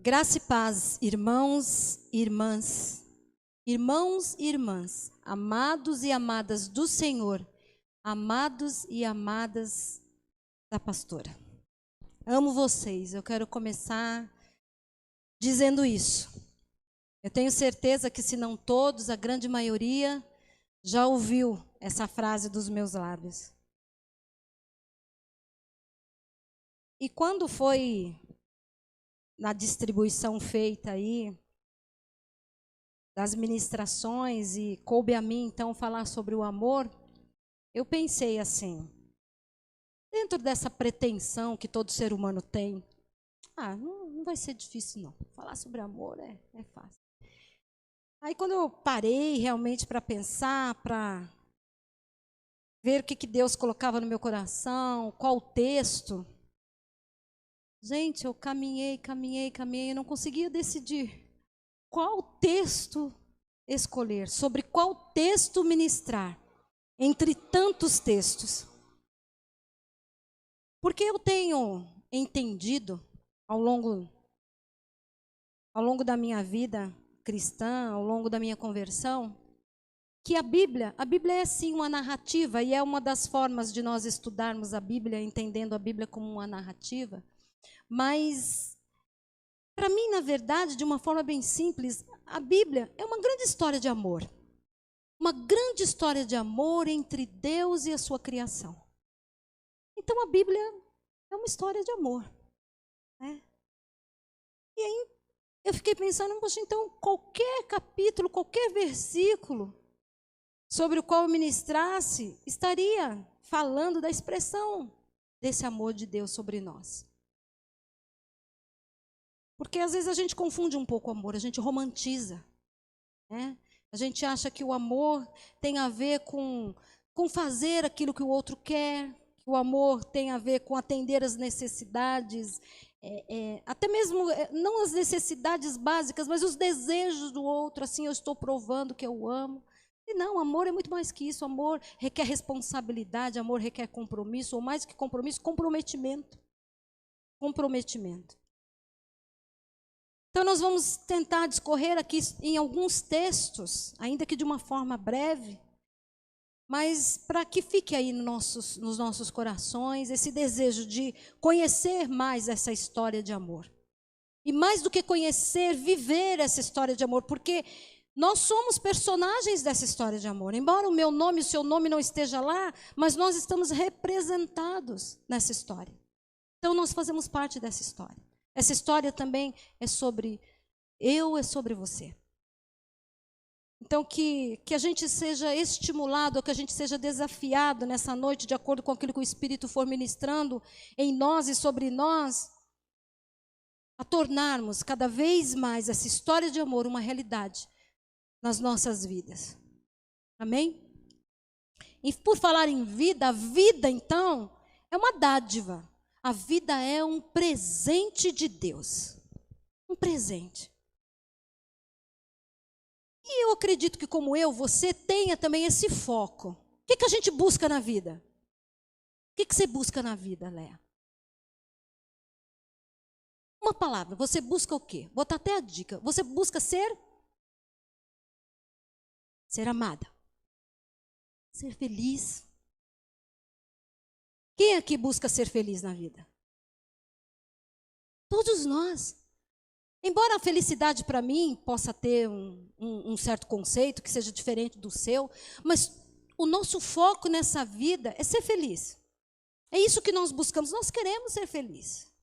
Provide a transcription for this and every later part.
Graça e paz, irmãos e irmãs, amados e amadas do Senhor, amados e amadas da pastora. Amo vocês, eu quero começar dizendo isso. Eu tenho certeza que, se não todos, a grande maioria já ouviu essa frase dos meus lábios. E quando foi na distribuição feita aí das ministrações e coube a mim então falar sobre o amor, eu pensei assim, dentro dessa pretensão que todo ser humano tem, não vai ser difícil não, falar sobre amor é fácil. Aí quando eu parei realmente para pensar, para ver o que Deus colocava no meu coração, qual o texto, gente, eu caminhei, eu não conseguia decidir qual texto escolher, sobre qual texto ministrar, entre tantos textos. Porque eu tenho entendido, ao longo da minha vida cristã, ao longo da minha conversão, que a Bíblia é sim uma narrativa, e é uma das formas de nós estudarmos a Bíblia, entendendo a Bíblia como uma narrativa. Mas, para mim, na verdade, de uma forma bem simples, a Bíblia é uma grande história de amor. Uma grande história de amor entre Deus e a sua criação. Então, a Bíblia é uma história de amor. Né? E aí, eu fiquei pensando, poxa, então, qualquer capítulo, qualquer versículo sobre o qual eu ministrasse, estaria falando da expressão desse amor de Deus sobre nós. Porque às vezes a gente confunde um pouco o amor, a gente romantiza. Né? A gente acha que o amor tem a ver com fazer aquilo que o outro quer, que o amor tem a ver com atender as necessidades, até mesmo, não as necessidades básicas, mas os desejos do outro, assim, eu estou provando que eu o amo. E não, amor é muito mais que isso, amor requer responsabilidade, amor requer compromisso, ou mais que compromisso, comprometimento. Então, nós vamos tentar discorrer aqui em alguns textos, ainda que de uma forma breve, mas para que fique aí nos nossos corações esse desejo de conhecer mais essa história de amor. E mais do que conhecer, viver essa história de amor, porque nós somos personagens dessa história de amor. Embora o meu nome e o seu nome não esteja lá, mas nós estamos representados nessa história. Então, nós fazemos parte dessa história. Essa história também é sobre eu, é sobre você. Então, que a gente seja estimulado, que a gente seja desafiado nessa noite, de acordo com aquilo que o Espírito for ministrando em nós e sobre nós, a tornarmos cada vez mais essa história de amor uma realidade nas nossas vidas. Amém? E por falar em vida, a vida, então, é uma dádiva. A vida é um presente de Deus. Um presente. E eu acredito que, como eu, você tenha também esse foco. O que a gente busca na vida? O que você busca na vida, Léa? Uma palavra, você busca o quê? Vou botar até a dica. Você busca ser amada. Ser feliz. Quem aqui busca ser feliz na vida? Todos nós. Embora a felicidade para mim possa ter um certo conceito que seja diferente do seu, mas o nosso foco nessa vida é ser feliz. É isso que nós buscamos, nós queremos ser felizes.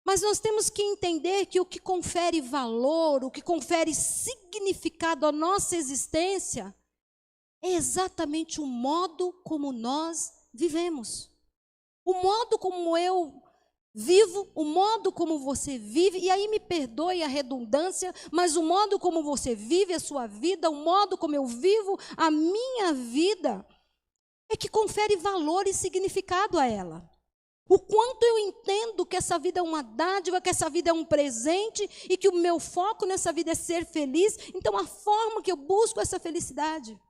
Mas nós temos que entender que o que confere valor, o que confere significado à nossa existência, é exatamente o modo como nós vivemos. O modo como eu vivo, o modo como você vive, e aí me perdoe a redundância, mas o modo como você vive a sua vida, o modo como eu vivo a minha vida, é que confere valor e significado a ela. O quanto eu entendo que essa vida é uma dádiva, que essa vida é um presente, e que o meu foco nessa vida é ser feliz, então a forma que eu busco essa felicidade,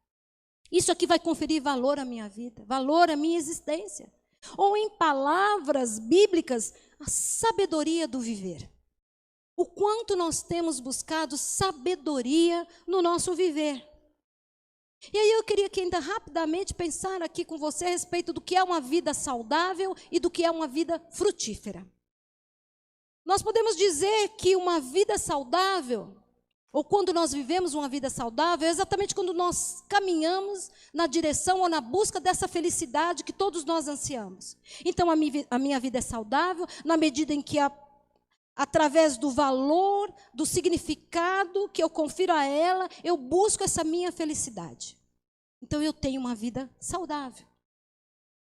isso aqui vai conferir valor à minha vida, valor à minha existência. Ou em palavras bíblicas, a sabedoria do viver. O quanto nós temos buscado sabedoria no nosso viver. E aí eu queria que ainda rapidamente pensar aqui com você a respeito do que é uma vida saudável e do que é uma vida frutífera. Nós podemos dizer que uma vida saudável, ou quando nós vivemos uma vida saudável, é exatamente quando nós caminhamos na direção ou na busca dessa felicidade que todos nós ansiamos. Então a minha vida é saudável na medida em que através do valor, do significado que eu confiro a ela, eu busco essa minha felicidade. Então eu tenho uma vida saudável.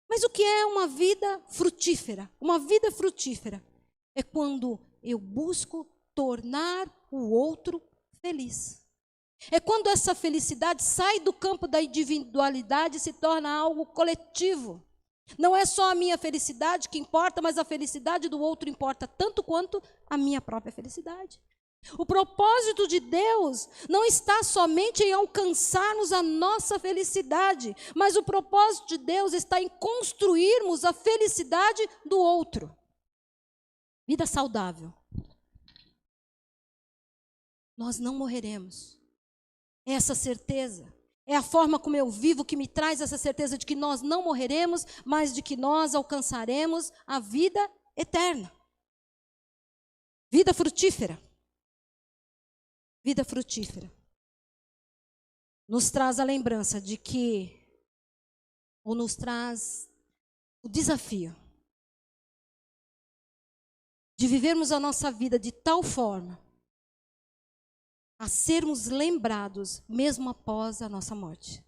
Mas o que é uma vida frutífera? Uma vida frutífera é quando eu busco tornar o outro feliz. É quando essa felicidade sai do campo da individualidade e se torna algo coletivo. Não é só a minha felicidade que importa, mas a felicidade do outro importa tanto quanto a minha própria felicidade. O propósito de Deus não está somente em alcançarmos a nossa felicidade, mas o propósito de Deus está em construirmos a felicidade do outro. Vida saudável. Nós não morreremos. É essa certeza. É a forma como eu vivo que me traz essa certeza de que nós não morreremos, mas de que nós alcançaremos a vida eterna. Vida frutífera. Vida frutífera. Nos traz a lembrança de que, ou nos traz o desafio de vivermos a nossa vida de tal forma a sermos lembrados mesmo após a nossa morte,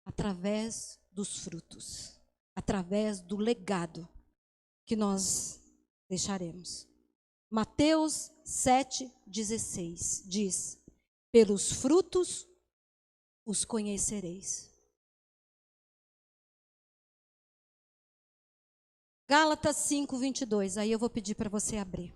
através dos frutos, através do legado que nós deixaremos. Mateus 7,16 diz: pelos frutos os conhecereis. Gálatas 5:22, aí eu vou pedir para você abrir.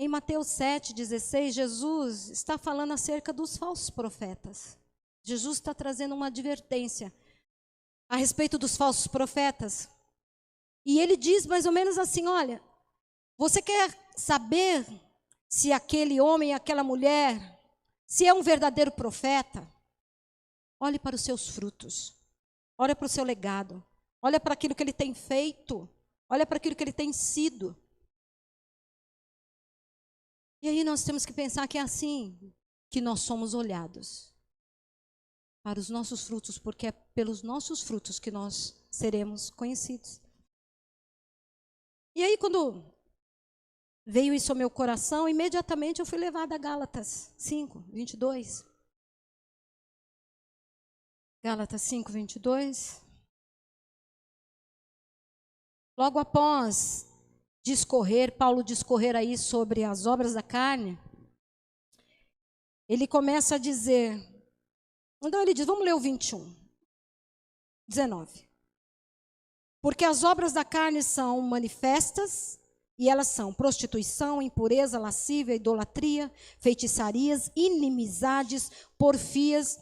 Em Mateus 7,16, Jesus está falando acerca dos falsos profetas. Jesus está trazendo uma advertência a respeito dos falsos profetas. E ele diz mais ou menos assim: olha, você quer saber se aquele homem, aquela mulher, se é um verdadeiro profeta? Olhe para os seus frutos, olhe para o seu legado, olhe para aquilo que ele tem feito, olhe para aquilo que ele tem sido. E aí nós temos que pensar que é assim que nós somos olhados, para os nossos frutos, porque é pelos nossos frutos que nós seremos conhecidos. E aí quando veio isso ao meu coração, imediatamente eu fui levada a Gálatas 5:22. Gálatas 5:22. Logo após Paulo discorrer aí sobre as obras da carne, ele começa a dizer, então ele diz, vamos ler o 21, 19. Porque as obras da carne são manifestas, e elas são prostituição, impureza, lascívia, idolatria, feitiçarias, inimizades, porfias,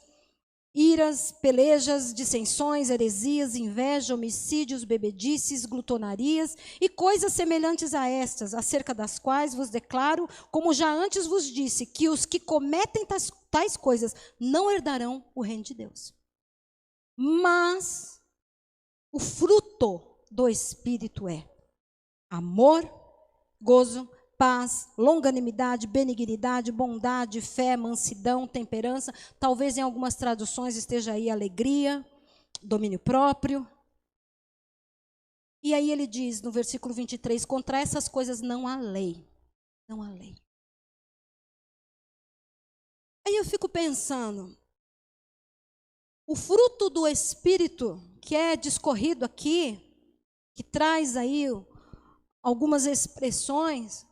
iras, pelejas, dissensões, heresias, inveja, homicídios, bebedices, glutonarias e coisas semelhantes a estas, acerca das quais vos declaro, como já antes vos disse, que os que cometem tais coisas não herdarão o reino de Deus. Mas o fruto do Espírito é amor, gozo, paz, longanimidade, benignidade, bondade, fé, mansidão, temperança. Talvez em algumas traduções esteja aí alegria, domínio próprio. E aí ele diz no versículo 23, contra essas coisas não há lei. Não há lei. Aí eu fico pensando, o fruto do Espírito que é discorrido aqui, que traz aí algumas expressões,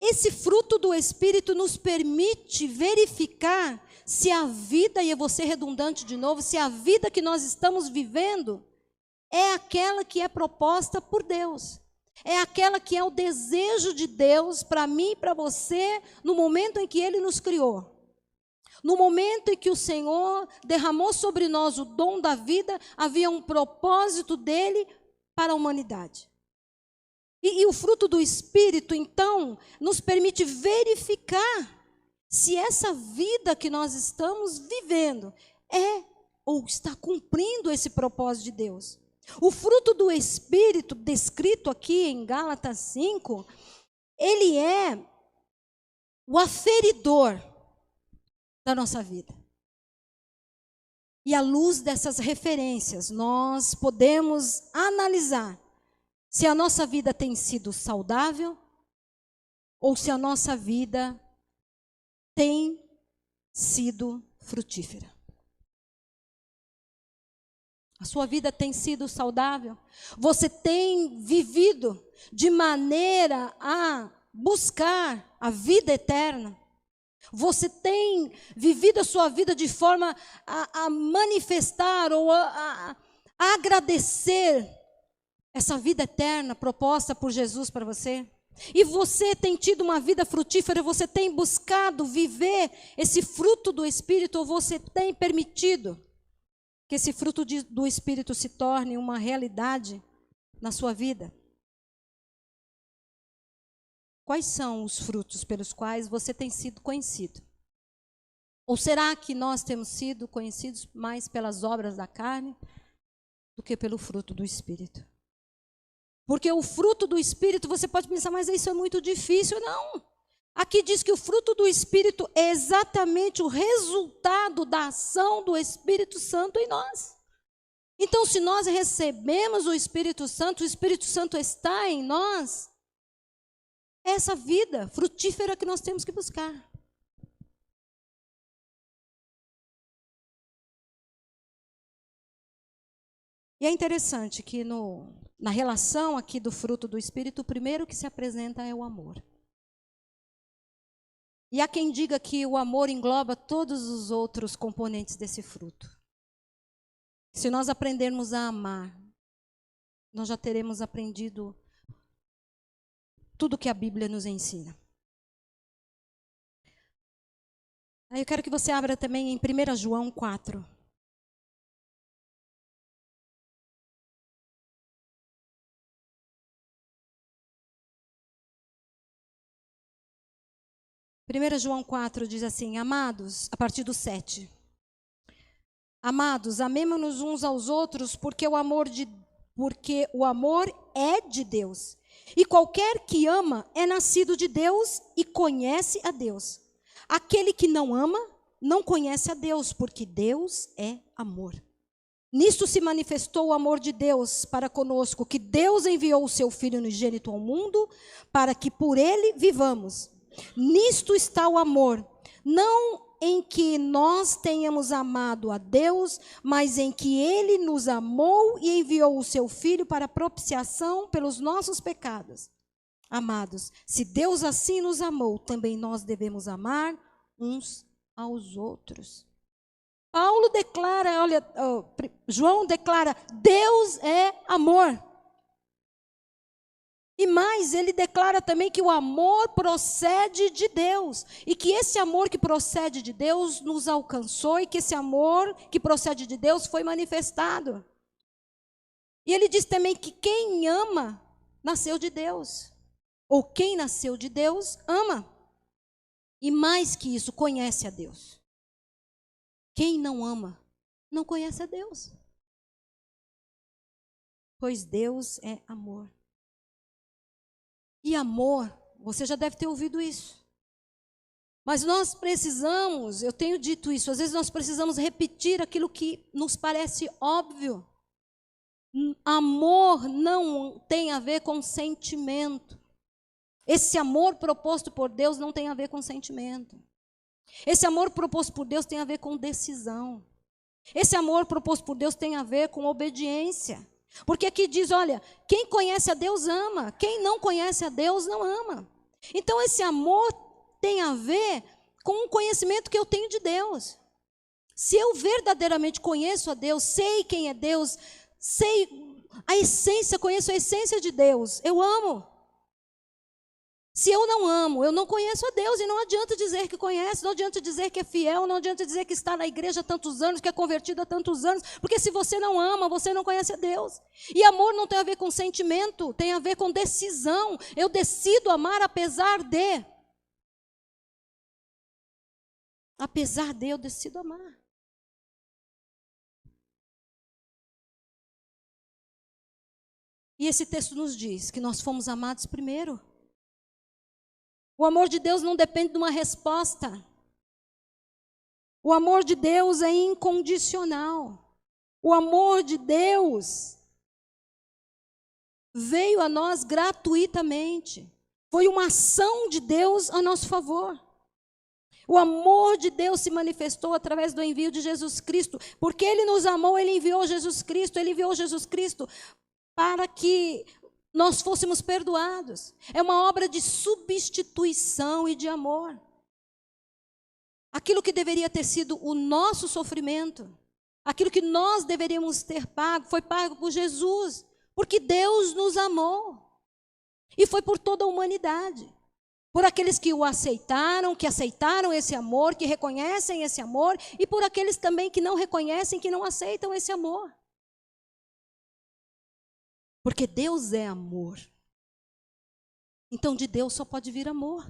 esse fruto do Espírito nos permite verificar se a vida, e eu vou ser redundante de novo, se a vida que nós estamos vivendo é aquela que é proposta por Deus. É aquela que é o desejo de Deus para mim e para você no momento em que Ele nos criou. No momento em que o Senhor derramou sobre nós o dom da vida, havia um propósito dele para a humanidade. E o fruto do Espírito, então, nos permite verificar se essa vida que nós estamos vivendo é ou está cumprindo esse propósito de Deus. O fruto do Espírito, descrito aqui em Gálatas 5, ele é o aferidor da nossa vida. E à luz dessas referências, nós podemos analisar se a nossa vida tem sido saudável ou se a nossa vida tem sido frutífera. A sua vida tem sido saudável? Você tem vivido de maneira a buscar a vida eterna? Você tem vivido a sua vida de forma a manifestar ou a agradecer essa vida eterna proposta por Jesus para você? E você tem tido uma vida frutífera, você tem buscado viver esse fruto do Espírito, ou você tem permitido que esse fruto do Espírito se torne uma realidade na sua vida? Quais são os frutos pelos quais você tem sido conhecido? Ou será que nós temos sido conhecidos mais pelas obras da carne do que pelo fruto do Espírito? Porque o fruto do Espírito, você pode pensar, mas isso é muito difícil. Não. Aqui diz que o fruto do Espírito é exatamente o resultado da ação do Espírito Santo em nós. Então, se nós recebemos o Espírito Santo está em nós, é essa vida frutífera que nós temos que buscar. E é interessante que na relação aqui do fruto do Espírito, o primeiro que se apresenta é o amor. E há quem diga que o amor engloba todos os outros componentes desse fruto. Se nós aprendermos a amar, nós já teremos aprendido tudo que a Bíblia nos ensina. Aí eu quero que você abra também em 1 João 4. João 4 diz assim: amados, a partir do 7. Amados, amemo-nos uns aos outros, porque o amor é de Deus. E qualquer que ama é nascido de Deus e conhece a Deus. Aquele que não ama não conhece a Deus, porque Deus é amor. Nisto se manifestou o amor de Deus para conosco, que Deus enviou o seu Filho unigênito ao mundo, para que por ele vivamos. Nisto está o amor, não em que nós tenhamos amado a Deus, mas em que Ele nos amou e enviou o seu Filho para propiciação pelos nossos pecados. Amados, se Deus assim nos amou, também nós devemos amar uns aos outros. Paulo declara, João declara, Deus é amor. E mais, ele declara também que o amor procede de Deus. E que esse amor que procede de Deus nos alcançou e que esse amor que procede de Deus foi manifestado. E ele diz também que quem ama, nasceu de Deus. Ou quem nasceu de Deus, ama. E mais que isso, conhece a Deus. Quem não ama, não conhece a Deus. Pois Deus é amor. E amor, você já deve ter ouvido isso. Mas nós precisamos, eu tenho dito isso, às vezes nós precisamos repetir aquilo que nos parece óbvio. Amor não tem a ver com sentimento. Esse amor proposto por Deus não tem a ver com sentimento. Esse amor proposto por Deus tem a ver com decisão. Esse amor proposto por Deus tem a ver com obediência. Porque aqui diz, olha, quem conhece a Deus ama, quem não conhece a Deus não ama. Então esse amor tem a ver com um conhecimento que eu tenho de Deus. Se eu verdadeiramente conheço a Deus, sei quem é Deus, sei a essência, conheço a essência de Deus, eu amo. Se eu não amo, eu não conheço a Deus, e não adianta dizer que conhece, não adianta dizer que é fiel, não adianta dizer que está na igreja há tantos anos, que é convertido há tantos anos, porque se você não ama, você não conhece a Deus. E amor não tem a ver com sentimento, tem a ver com decisão. Eu decido amar apesar de. Apesar de, eu decido amar. E esse texto nos diz que nós fomos amados primeiro. O amor de Deus não depende de uma resposta. O amor de Deus é incondicional. O amor de Deus veio a nós gratuitamente. Foi uma ação de Deus a nosso favor. O amor de Deus se manifestou através do envio de Jesus Cristo. Porque Ele nos amou, Ele enviou Jesus Cristo. Ele enviou Jesus Cristo para que nós fôssemos perdoados. É uma obra de substituição e de amor. Aquilo que deveria ter sido o nosso sofrimento, aquilo que nós deveríamos ter pago, foi pago por Jesus, porque Deus nos amou. E foi por toda a humanidade. Por aqueles que o aceitaram, que aceitaram esse amor, que reconhecem esse amor, e por aqueles também que não reconhecem, que não aceitam esse amor. Porque Deus é amor. Então de Deus só pode vir amor.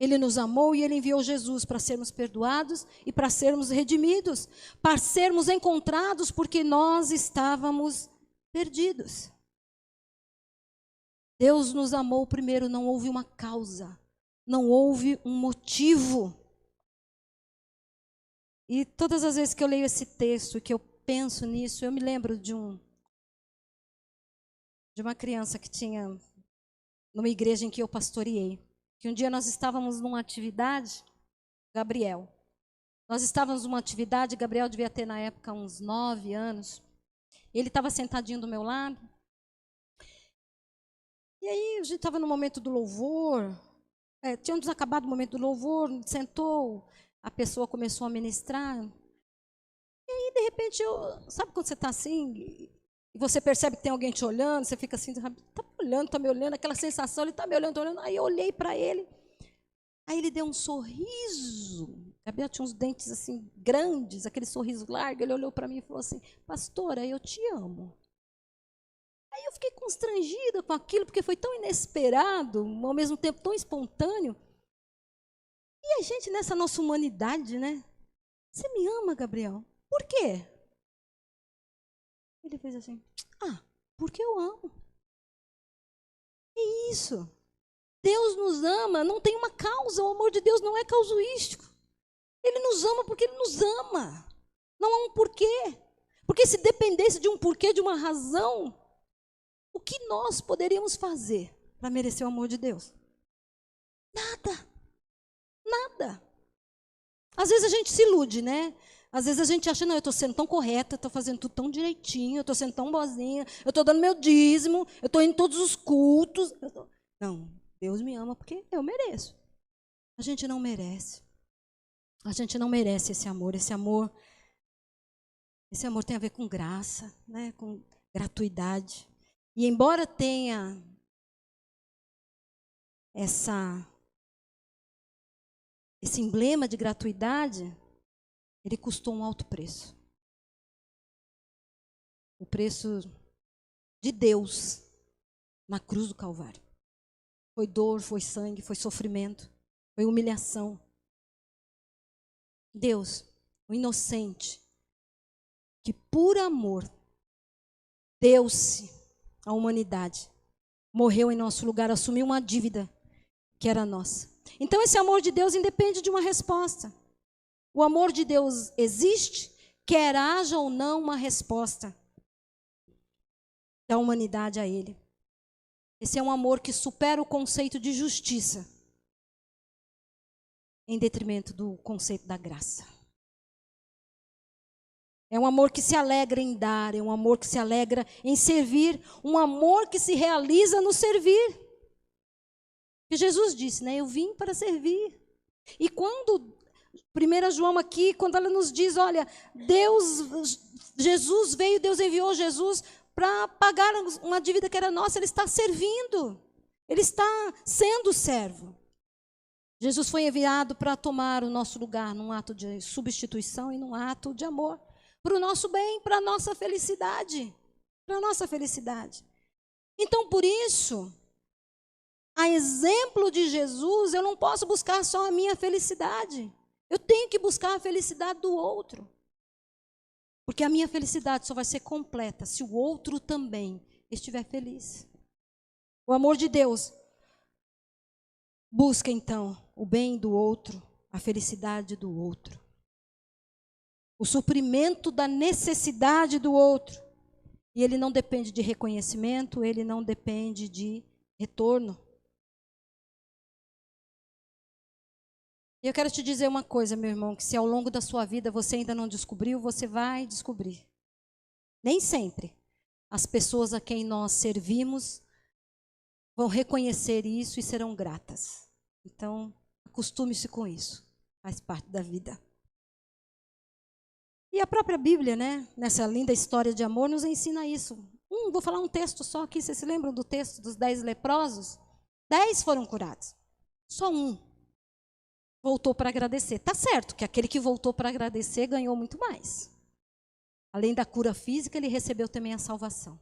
Ele nos amou e Ele enviou Jesus para sermos perdoados e para sermos redimidos, para sermos encontrados porque nós estávamos perdidos. Deus nos amou primeiro, não houve uma causa, não houve um motivo. E todas as vezes que eu leio esse texto, que eu penso nisso, eu me lembro de uma criança que tinha numa igreja em que eu pastoreei. Que um dia nós estávamos numa atividade, Gabriel. Nós estávamos numa atividade, Gabriel devia ter na época uns 9 anos. Ele estava sentadinho do meu lado. E aí a gente estava no momento do louvor. Tínhamos acabado o momento do louvor, sentou, a pessoa começou a ministrar. E aí, de repente, sabe quando você está assim, e você percebe que tem alguém te olhando, você fica assim, está me olhando, aquela sensação, ele está me olhando, olhando. Aí eu olhei para ele, aí ele deu um sorriso. Gabriel tinha uns dentes assim grandes, aquele sorriso largo. Ele olhou para mim e falou assim: pastora, eu te amo. Aí eu fiquei constrangida com aquilo, porque foi tão inesperado, ao mesmo tempo tão espontâneo. E a gente, nessa nossa humanidade, né? Você me ama, Gabriel? Por quê? Ele fez assim: porque eu amo. É isso. Deus nos ama, não tem uma causa, o amor de Deus não é casuístico. Ele nos ama porque Ele nos ama. Não há um porquê. Porque se dependesse de um porquê, de uma razão, o que nós poderíamos fazer para merecer o amor de Deus? Nada. Nada. Às vezes a gente se ilude, né? Às vezes a gente acha, não, eu estou sendo tão correta, estou fazendo tudo tão direitinho, eu estou sendo tão boazinha, eu estou dando meu dízimo, eu estou indo em todos os cultos. Não, Deus me ama porque eu mereço. A gente não merece. A gente não merece esse amor. Esse amor tem a ver com graça, né? Com gratuidade. E embora tenha esse emblema de gratuidade, ele custou um alto preço. O preço de Deus na cruz do Calvário. Foi dor, foi sangue, foi sofrimento, foi humilhação. Deus, o inocente, que por amor deu-se à humanidade, morreu em nosso lugar, assumiu uma dívida que era nossa. Então esse amor de Deus independe de uma resposta. O amor de Deus existe, quer haja ou não uma resposta da humanidade a Ele. Esse é um amor que supera o conceito de justiça, em detrimento do conceito da graça. É um amor que se alegra em dar, é um amor que se alegra em servir, um amor que se realiza no servir. Que Jesus disse, né? Eu vim para servir. E quando 1 João aqui, quando ela nos diz, olha, Jesus veio, Deus enviou Jesus para pagar uma dívida que era nossa, Ele está servindo. Ele está sendo servo. Jesus foi enviado para tomar o nosso lugar num ato de substituição e num ato de amor, para o nosso bem, para a nossa felicidade, para a nossa felicidade. Então, por isso, a exemplo de Jesus, eu não posso buscar só a minha felicidade. Eu tenho que buscar a felicidade do outro. Porque a minha felicidade só vai ser completa se o outro também estiver feliz. O amor de Deus busca, então, o bem do outro, a felicidade do outro, o suprimento da necessidade do outro. E ele não depende de reconhecimento, ele não depende de retorno. E eu quero te dizer uma coisa, meu irmão, que se ao longo da sua vida você ainda não descobriu, você vai descobrir. Nem sempre as pessoas a quem nós servimos vão reconhecer isso e serão gratas. Então, acostume-se com isso. Faz parte da vida. E a própria Bíblia, né, nessa linda história de amor, nos ensina isso. Vou falar um texto só aqui. Vocês se lembram do texto dos 10 leprosos? 10 foram curados. Só um voltou para agradecer. Tá certo que aquele que voltou para agradecer ganhou muito mais. Além da cura física, ele recebeu também a salvação.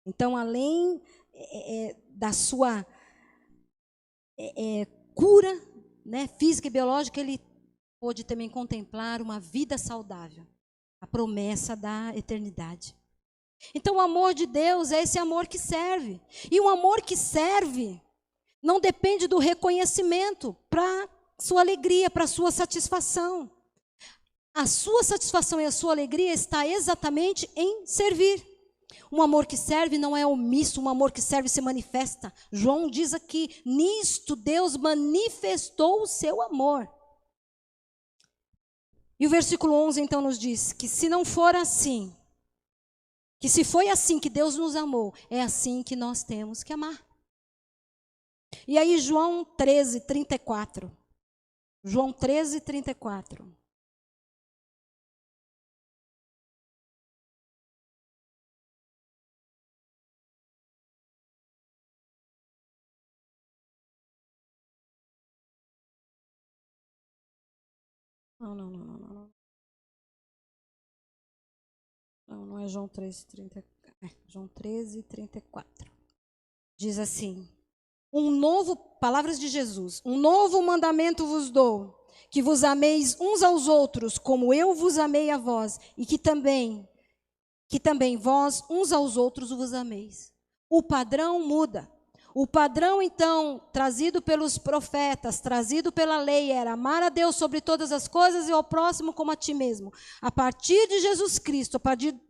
Então, além da sua cura, né, física e biológica, ele pôde também contemplar uma vida saudável, a promessa da eternidade. Então, o amor de Deus é esse amor que serve. E um amor que serve não depende do reconhecimento para sua alegria, para sua satisfação. A sua satisfação e a sua alegria está exatamente em servir. Um amor que serve não é omisso, um amor que serve se manifesta. João diz aqui, nisto Deus manifestou o seu amor. E o versículo 11 então nos diz que se não for assim, que se foi assim que Deus nos amou, é assim que nós temos que amar. E aí João 13, 34. João 13, 34. Não é João 13, 30, João 13, 34. Diz assim, palavras de Jesus, um novo mandamento vos dou, que vos ameis uns aos outros, como eu vos amei a vós, e que também vós uns aos outros vos ameis. O padrão muda. O padrão, então, trazido pelos profetas, trazido pela lei, era amar a Deus sobre todas as coisas e ao próximo como a ti mesmo. A partir de Jesus Cristo,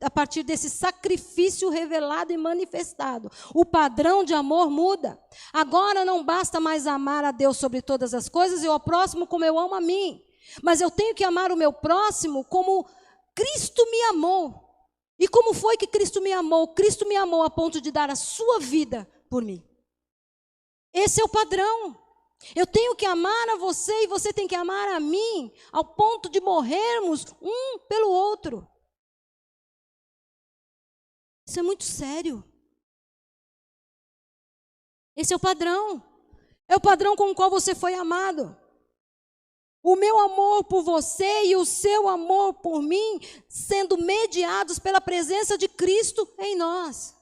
a partir desse sacrifício revelado e manifestado, o padrão de amor muda. Agora não basta mais amar a Deus sobre todas as coisas e ao próximo como eu amo a mim. Mas eu tenho que amar o meu próximo como Cristo me amou. E como foi que Cristo me amou? Cristo me amou a ponto de dar a sua vida por mim. Esse é o padrão. Eu tenho que amar a você e você tem que amar a mim, ao ponto de morrermos um pelo outro. Isso é muito sério. Esse é o padrão. É o padrão com o qual você foi amado. O meu amor por você e o seu amor por mim, sendo mediados pela presença de Cristo em nós.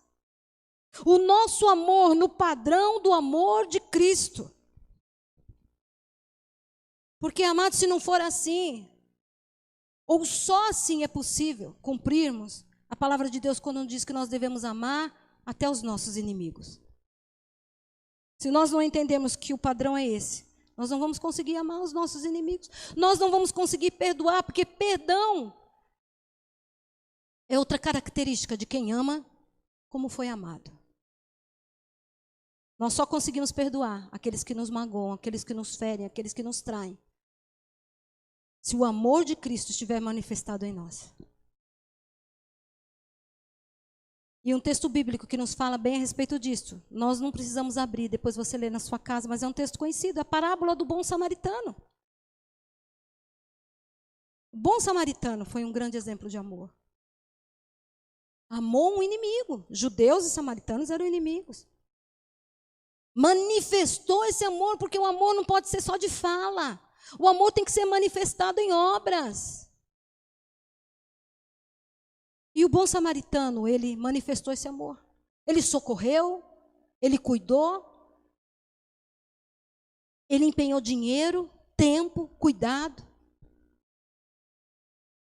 O nosso amor no padrão do amor de Cristo. Porque, amado, se não for assim, ou só assim é possível cumprirmos a palavra de Deus quando diz que nós devemos amar até os nossos inimigos. Se nós não entendemos que o padrão é esse, nós não vamos conseguir amar os nossos inimigos. Nós não vamos conseguir perdoar, porque perdão é outra característica de quem ama como foi amado. Nós só conseguimos perdoar aqueles que nos magoam, aqueles que nos ferem, aqueles que nos traem, se o amor de Cristo estiver manifestado em nós. E um texto bíblico que nos fala bem a respeito disso, nós não precisamos abrir, depois você lê na sua casa, mas é um texto conhecido, a parábola do bom samaritano. O bom samaritano foi um grande exemplo de amor. Amou um inimigo. Judeus e samaritanos eram inimigos. manifestou esse amor, porque o amor não pode ser só de fala. O amor tem que ser manifestado em obras. E o bom samaritano, ele manifestou esse amor. Ele socorreu, ele cuidou, ele empenhou dinheiro, tempo, cuidado.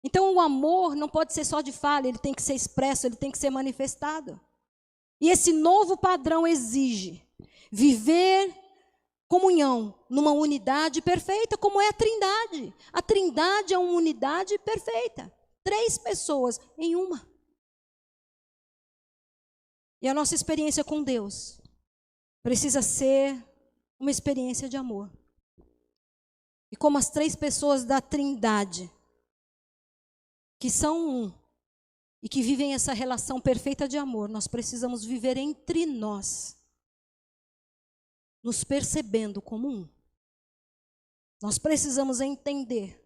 Então o amor não pode ser só de fala, ele tem que ser expresso, ele tem que ser manifestado. E esse novo padrão exige viver comunhão numa unidade perfeita, como é a Trindade. A Trindade é uma unidade perfeita. 3 pessoas em uma. E a nossa experiência com Deus precisa ser uma experiência de amor. E como as 3 pessoas da Trindade, que são um, e que vivem essa relação perfeita de amor, nós precisamos viver entre nós, nos percebendo como um. Nós precisamos entender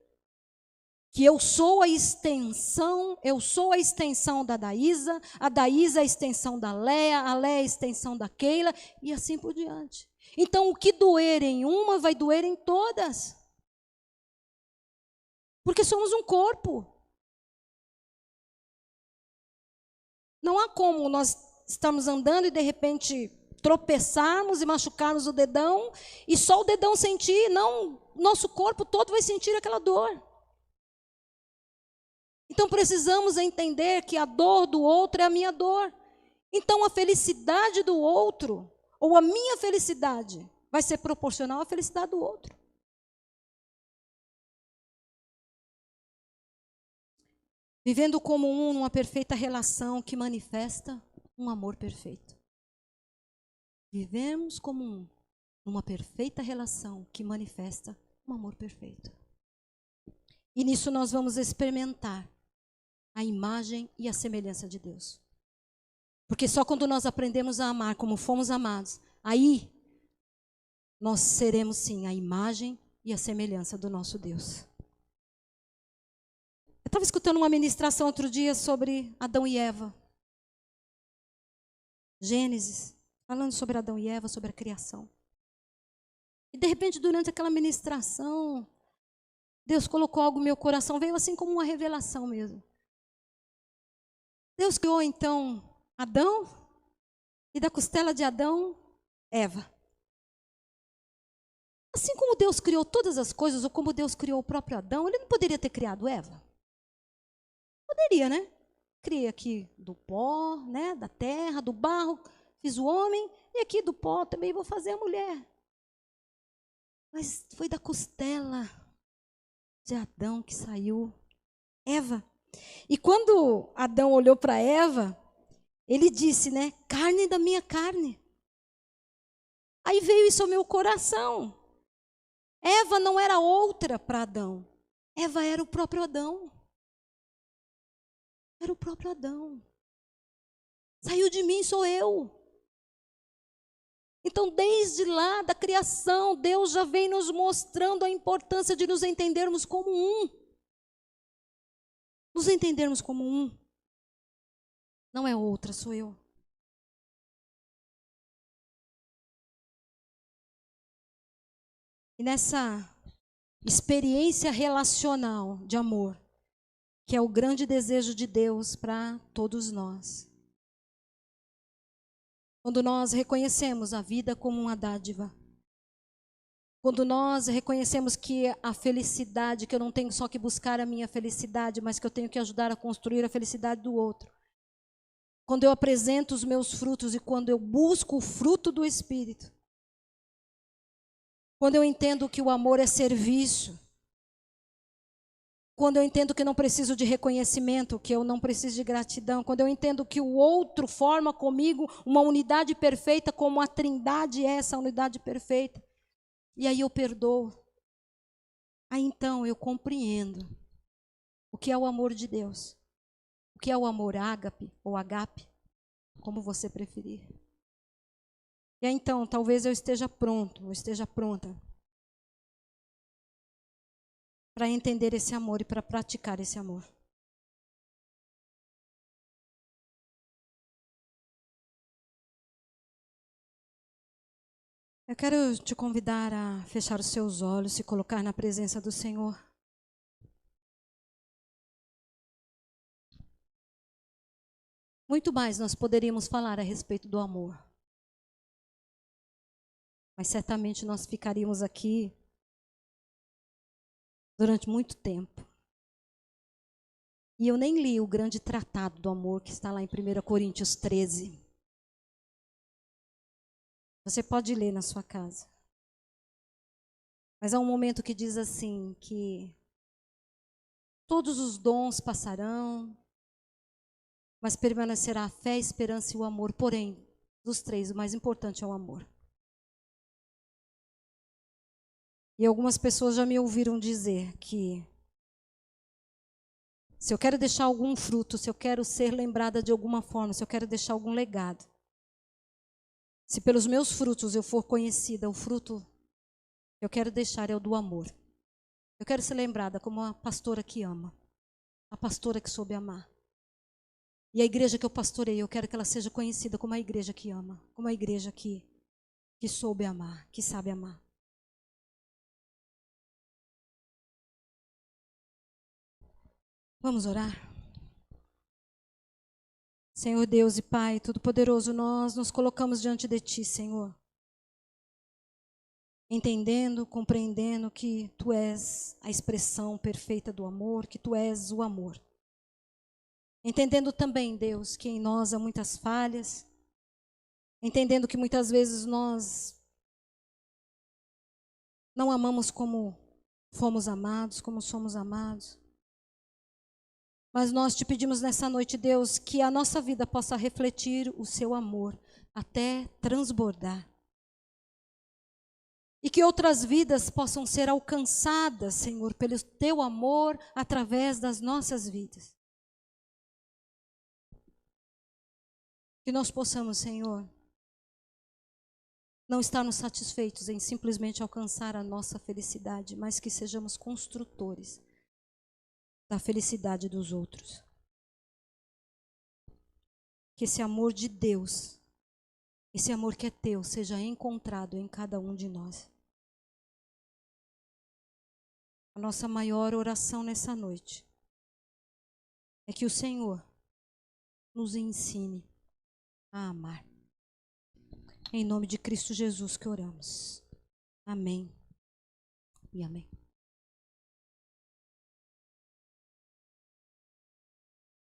que eu sou a extensão da Daísa, a Daísa é a extensão da Léa, a Léa é a extensão da Keila, e assim por diante. Então, o que doer em uma, vai doer em todas. Porque somos um corpo. Não há como nós estarmos andando e de repente tropeçarmos e machucarmos o dedão e só o dedão sentir, não, nosso corpo todo vai sentir aquela dor. Então precisamos entender que a dor do outro é a minha dor. Então a felicidade do outro, ou a minha felicidade, vai ser proporcional à felicidade do outro. Vivendo como um numa perfeita relação que manifesta um amor perfeito. Vivemos como um numa perfeita relação que manifesta um amor perfeito. E nisso nós vamos experimentar a imagem e a semelhança de Deus. Porque só quando nós aprendemos a amar como fomos amados, aí nós seremos sim a imagem e a semelhança do nosso Deus. Eu estava escutando uma ministração outro dia sobre Adão e Eva. Gênesis, falando sobre Adão e Eva, sobre a criação. E de repente, durante aquela ministração, Deus colocou algo no meu coração, veio assim como uma revelação mesmo. Deus criou então Adão, e da costela de Adão, Eva. Assim como Deus criou todas as coisas, ou como Deus criou o próprio Adão, Ele não poderia ter criado Eva? Poderia, né? Criei aqui do pó, né? Da terra, do barro, fiz o homem, e aqui do pó também vou fazer a mulher. Mas foi da costela de Adão que saiu Eva. E quando Adão olhou para Eva, ele disse, né? Carne da minha carne. Aí veio isso ao meu coração. Eva não era outra para Adão. Eva era o próprio Adão. Era o próprio Adão. Saiu de mim, sou eu. Então, desde lá da criação, Deus já vem nos mostrando a importância de nos entendermos como um. Nos entendermos como um. Não é outra, sou eu. E nessa experiência relacional de amor, que é o grande desejo de Deus para todos nós. Quando nós reconhecemos a vida como uma dádiva, quando nós reconhecemos que a felicidade, que eu não tenho só que buscar a minha felicidade, mas que eu tenho que ajudar a construir a felicidade do outro. Quando eu apresento os meus frutos e quando eu busco o fruto do Espírito. Quando eu entendo que o amor é serviço. Quando eu entendo que não preciso de reconhecimento, que eu não preciso de gratidão. Quando eu entendo que o outro forma comigo uma unidade perfeita, como a Trindade é essa unidade perfeita. E aí eu perdoo. Aí então eu compreendo o que é o amor de Deus. O que é o amor ágape ou agape, como você preferir. E aí então talvez eu esteja pronto, ou esteja pronta para entender esse amor e para praticar esse amor. Eu quero te convidar a fechar os seus olhos e colocar na presença do Senhor. Muito mais nós poderíamos falar a respeito do amor. Mas certamente nós ficaríamos aqui durante muito tempo. E eu nem li o grande tratado do amor que está lá em 1 Coríntios 13. Você pode ler na sua casa. Mas há um momento que diz assim, que todos os dons passarão, mas permanecerá a fé, a esperança e o amor. Porém, dos três, o mais importante é o amor. E algumas pessoas já me ouviram dizer que se eu quero deixar algum fruto, se eu quero ser lembrada de alguma forma, se eu quero deixar algum legado, se pelos meus frutos eu for conhecida, o fruto que eu quero deixar é o do amor. Eu quero ser lembrada como a pastora que ama, a pastora que soube amar. E a igreja que eu pastorei, eu quero que ela seja conhecida como a igreja que ama, como a igreja que soube amar, que sabe amar. Vamos orar? Senhor Deus e Pai Todo-Poderoso, nós nos colocamos diante de Ti, Senhor. Entendendo, compreendendo que Tu és a expressão perfeita do amor, que Tu és o amor. Entendendo também, Deus, que em nós há muitas falhas. Entendendo que muitas vezes nós não amamos como fomos amados, como somos amados. Mas nós te pedimos nessa noite, Deus, que a nossa vida possa refletir o seu amor até transbordar. E que outras vidas possam ser alcançadas, Senhor, pelo teu amor através das nossas vidas. Que nós possamos, Senhor, não estarmos satisfeitos em simplesmente alcançar a nossa felicidade, mas que sejamos construtores da felicidade dos outros. Que esse amor de Deus, esse amor que é teu, seja encontrado em cada um de nós. A nossa maior oração nessa noite é que o Senhor nos ensine a amar. Em nome de Cristo Jesus que oramos. Amém e amém.